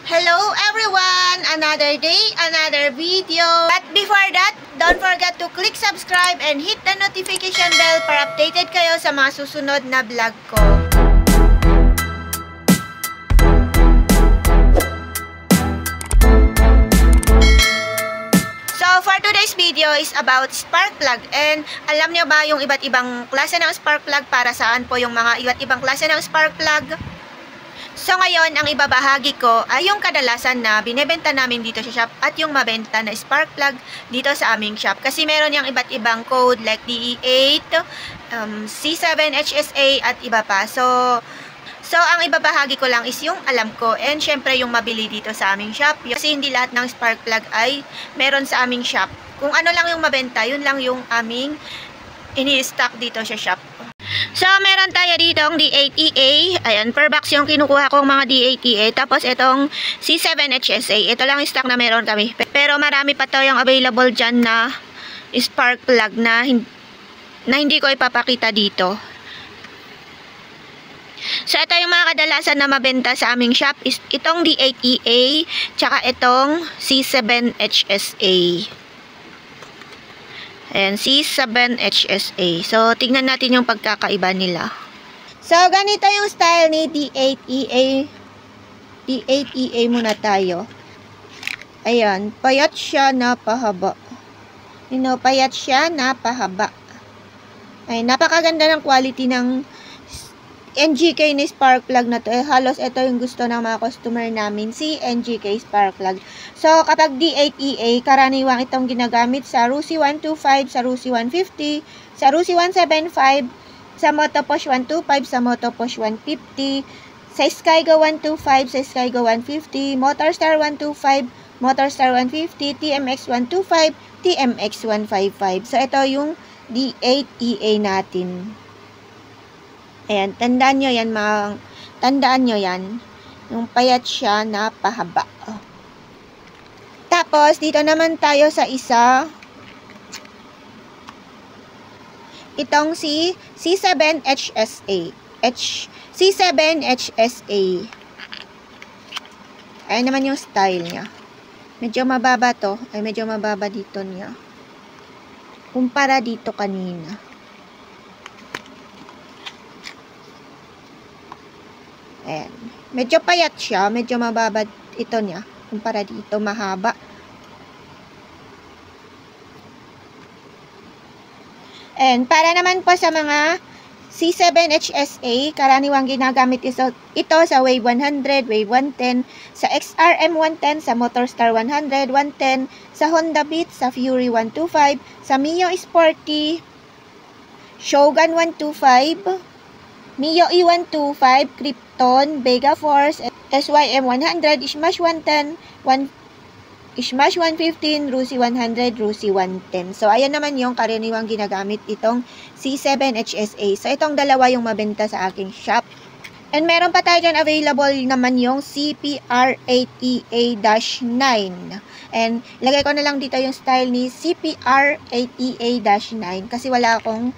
Hello everyone! Another day, another video. But before that, don't forget to click subscribe and hit the notification bell para updated kayo sa mga susunod na vlog ko. So for today's video is about spark plug. And alam niyo ba yung iba't ibang klase ng spark plug, para saan po yung mga iba't ibang klase ng spark plug? So ngayon, ang ibabahagi ko ay yung kadalasan na binebenta namin dito sa shop at yung mabenta na spark plug dito sa aming shop. Kasi meron yung iba't ibang code like DE8, C7HSA at iba pa. So ang ibabahagi ko lang is yung alam ko, and syempre yung mabili dito sa aming shop. Kasi hindi lahat ng spark plug ay meron sa aming shop. Kung ano lang yung mabenta, yun lang yung aming ini-stock dito sa shop. So, meron tayo ditong D8EA. Ayan, per box yung kinukuha kong mga D8EA. Tapos, itong C7HSA. Ito lang yung stock na meron kami. Pero, marami pa to yung available dyan na spark plug na hindi ko ipapakita dito. So, ito yung mga kadalasan na mabenta sa aming shop. Itong D8EA, tsaka itong C7HSA. Ayan, C7HSA. So, tignan natin yung pagkakaiba nila. So, ganito yung style ni D8EA. D8EA muna tayo. Ayan, payat siya na pahaba. Payat siya na pahaba. Ay, napakaganda ng quality ng NGK ni spark plug na to. Halos ito yung gusto ng mga customer namin, si NGK spark plug. So, kapag D8EA, karaniwang itong ginagamit sa Rusi 125, sa Rusi 150, sa Rusi 175, sa Motoposh 125, sa Motoposh 150, sa Skygo 125, sa Skygo 150, Motorstar 125, Motorstar 150, TMX 125, TMX 155. So, ito yung D8EA natin. Ayan, tandaan nyo yan, yung payat siya na pahaba. Tapos, dito naman tayo sa isa, itong si C7HSA. C7HSA. Ayan naman yung style niya. Medyo mababa to. Ay, medyo mababa dito niya. Kumpara dito kanina. Ayan. Medyo payat siya. Medyo mababa ito niya. Kumpara dito, mahaba. And para naman po sa mga C7HSA, karaniwang ginagamit ito sa Wave 100, Wave 110, sa XRM 110, sa Motorstar 100, 110, sa Honda Beat, sa Fury 125, sa Mio Sporty, Shogun 125, Mio E125, Krypton, Vega Force, SYM 100, Smash 110, Smash 115, Rusi 100, Rusi 110. So, ayan naman yung karaniwang ginagamit itong C7HSA. So, itong dalawa yung mabenta sa aking shop. And meron pa tayo dyan available naman yung CPR8EA-9. And lagay ko na lang dito yung style ni CPR8EA-9 kasi wala akong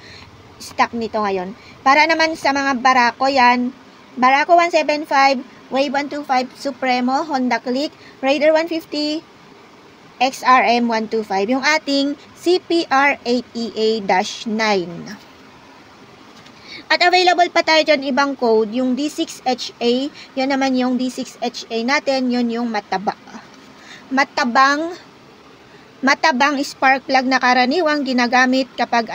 stock nito ngayon. Para naman sa mga Barako yan, Barako 175, Wave 125, Supremo, Honda Click, Raider 150, XRM 125. Yung ating CPR8EA-9. At available pa tayo dyan ibang code, yung D6HA. Yun naman yung D6HA natin, yun yung mataba. Matabang spark plug na karaniwang ginagamit kapag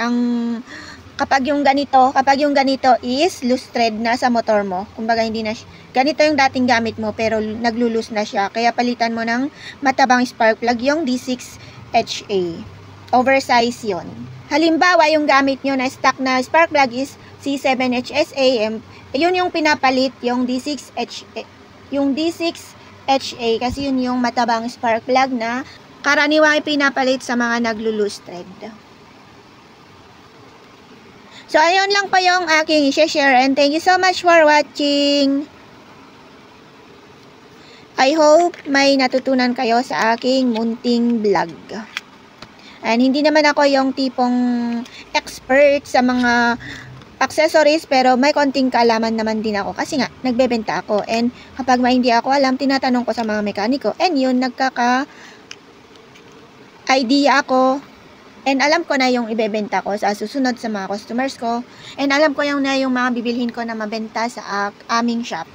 yung ganito is loose thread na sa motor mo. Kumbaga hindi na ganito yung dating gamit mo pero naglo-loose na siya. Kaya palitan mo ng matabang spark plug yung D6HA. Oversize yon. Halimbawa, yung gamit nyo na stock na spark plug is C7HSA. Yun yung pinapalit, yung D6HA. Yung D6HA kasi yun yung matabang spark plug na karaniwang pinapalit sa mga naglo-loose thread. So, ayun lang po yung aking i-share, and thank you so much for watching. I hope may natutunan kayo sa aking munting vlog. And hindi naman ako yung tipong expert sa mga accessories, pero may konting kaalaman naman din ako kasi nga, nagbebenta ako. And kapag may hindi ako alam, tinatanong ko sa mga mekaniko. And yun, nagkaka-idea ako. And alam ko na yung ibebenta ko sa susunod sa mga customers ko. And alam ko yung mga bibilhin ko na mabenta sa aming shop.